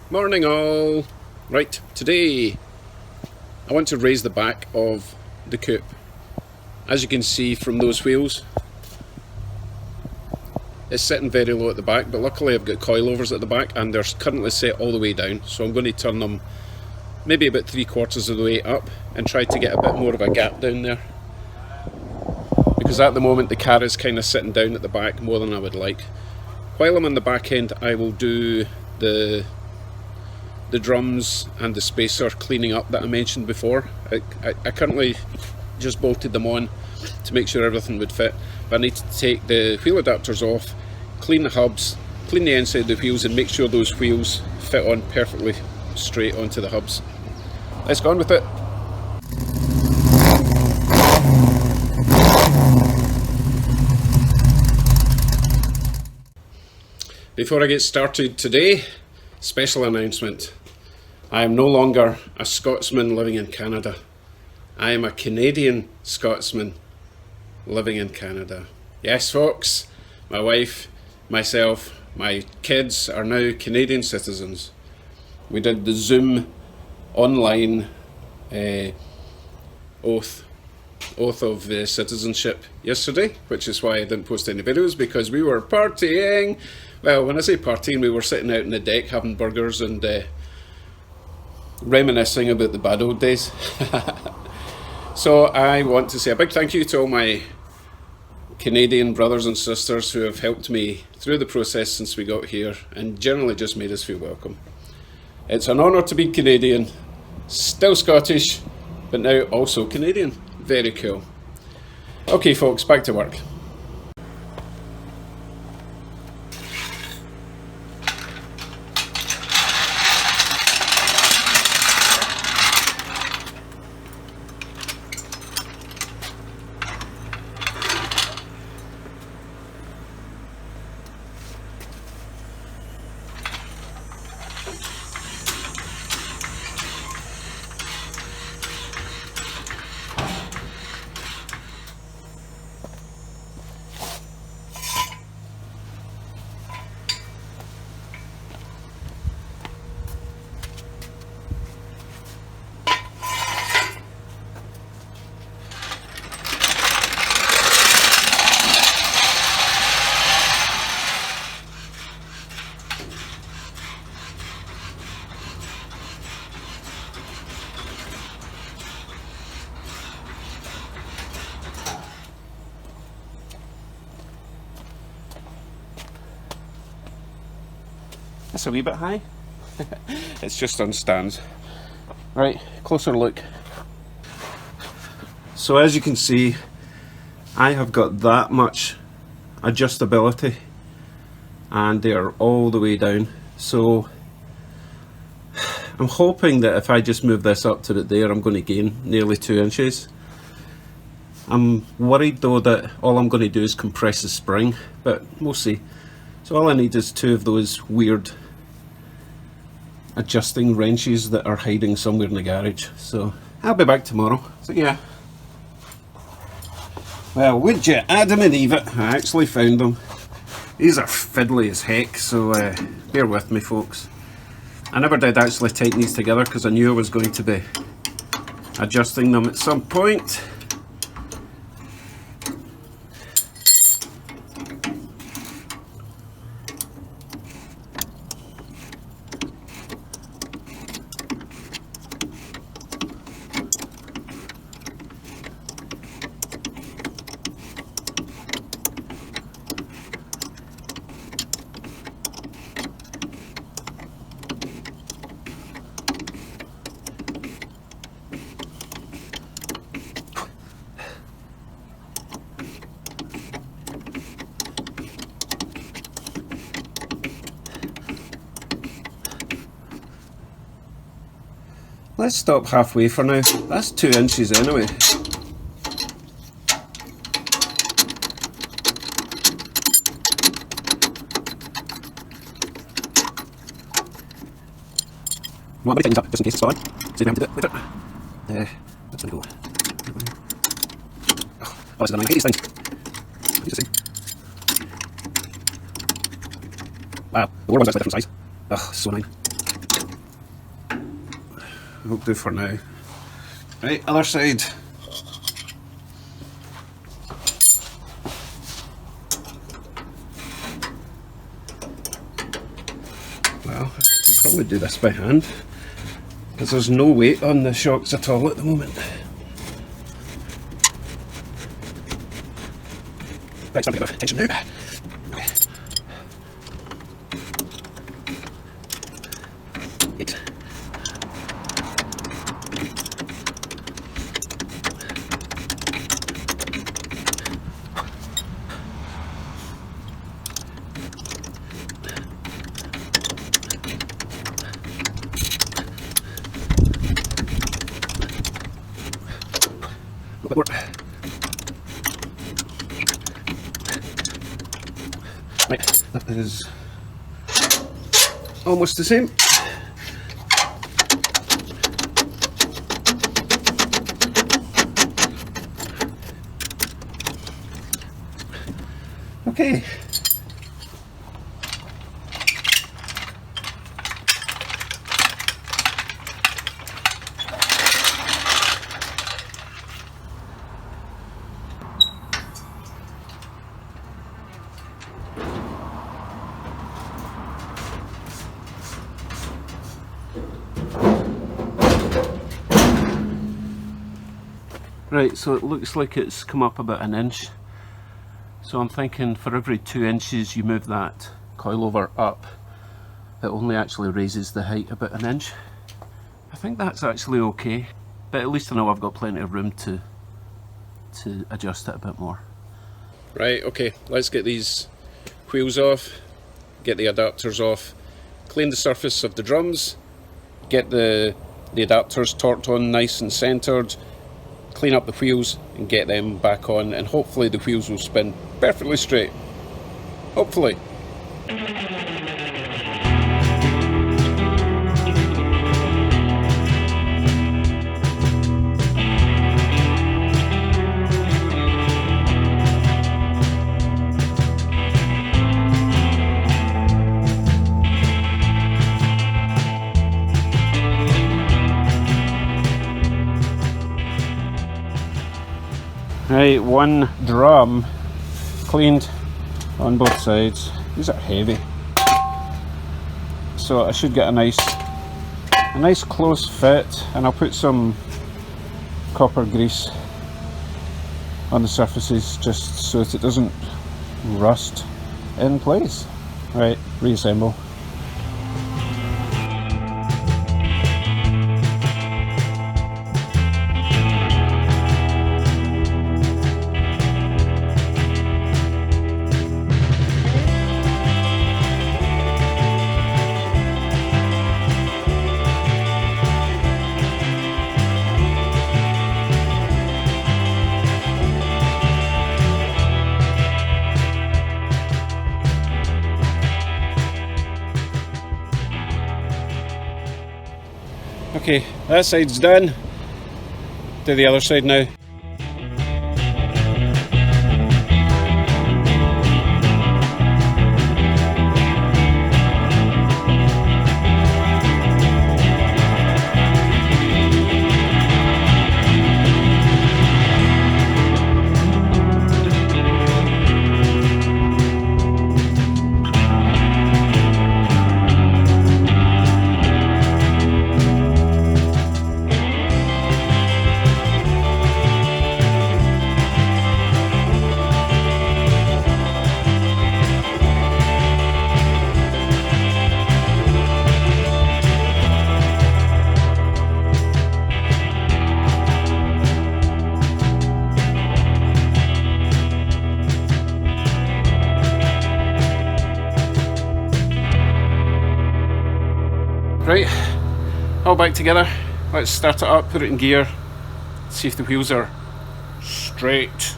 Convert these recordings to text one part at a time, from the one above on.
Morning all! Right, today I want to raise the back of the coupe. As you can see from those wheels, it's sitting very low at the back, but luckily I've got coilovers at the back and they're currently set all the way down, so I'm going to turn them maybe about 3/4 of the way up and try to get a bit more of a gap down there, because at the moment the car is kind of sitting down at the back more than I would like. While I'm on the back end, I will do the drums and the spacer cleaning up that I mentioned before. I currently just bolted them on to make sure everything would fit, but I need to take the wheel adapters off, clean the hubs, clean the inside of the wheels and make sure those wheels fit on perfectly straight onto the hubs. Let's go on with it. Before I get started today, special announcement. I am no longer a Scotsman living in Canada. I am a Canadian Scotsman living in Canada. Yes folks, my wife, myself, my kids are now Canadian citizens. We did the Zoom online oath of citizenship yesterday, which is why I didn't post any videos, because we were partying. Well, when I say partying, we were sitting out on the deck having burgers and reminiscing about the bad old days. So I want to say a big thank you to all my Canadian brothers and sisters who have helped me through the process since we got here and generally just made us feel welcome. It's an honour to be Canadian, still Scottish, but now also Canadian. Very cool. Okay folks, back to work. That's a wee bit high. It's just on stands. Right, closer look. So as you can see, I have got that much adjustability and they are all the way down. So I'm hoping that if I just move this up to about there, I'm going to gain nearly 2 inches. I'm worried though that all I'm going to do is compress the spring, but we'll see. So all I need is 2 of those weird adjusting wrenches that are hiding somewhere in the garage. So I'll be back tomorrow. So yeah. Well, would you Adam and Eve it, I actually found them. These are fiddly as heck, so bear with me folks. I never did actually tighten these together because I knew I was going to be adjusting them at some point. Let's stop halfway for now. That's 2 inches anyway. Well, I'm going to tighten these up just in case it's falling. See if I have to do it later. That's going to go. Oh, this is annoying. I hate these things. You just see. Wow, the war one's actually a different size. Oh, so annoying. That'll do for now. Right, other side. Well, I could probably do this by hand, because there's no weight on the shocks at all at the moment. Right, something about tension now. Okay. Eight. A little bit more. Right, that is almost the same. Okay. Right, so it looks like it's come up about an inch. So I'm thinking for every 2 inches you move that coilover up, it only actually raises the height about an inch. I think that's actually okay, but at least I know I've got plenty of room to adjust it a bit more. Right, okay, let's get these wheels off, get the adapters off, clean the surface of the drums, get the adapters torqued on nice and centered, clean up the wheels and get them back on, and hopefully the wheels will spin perfectly straight. Hopefully. Right, one drum cleaned on both sides. These are heavy, so I should get a nice close fit, and I'll put some copper grease on the surfaces just so that it doesn't rust in place. Right, reassemble. Okay, that side's done. Do the other side now. Right, all back together. Let's start it up, put it in gear, see if the wheels are straight.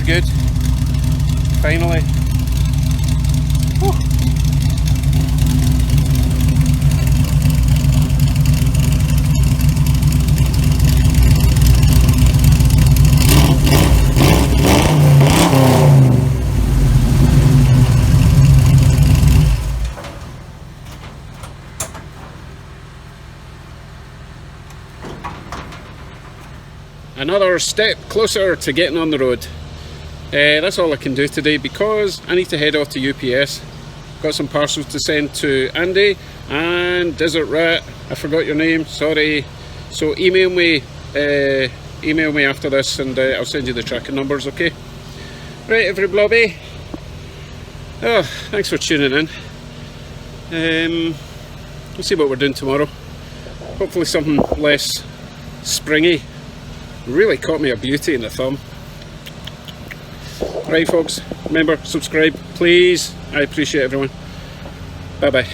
good. Finally. Whew. Another step closer to getting on the road. That's all I can do today because I need to head off to UPS. Got some parcels to send to Andy and Desert Rat. I forgot your name, sorry. So email me after this and I'll send you the tracking numbers, okay? Right, every blobby. Oh, thanks for tuning in. We'll see what we're doing tomorrow. Hopefully something less springy. Really caught me a beauty in the thumb. Right folks, remember, subscribe please. I appreciate everyone. Bye bye.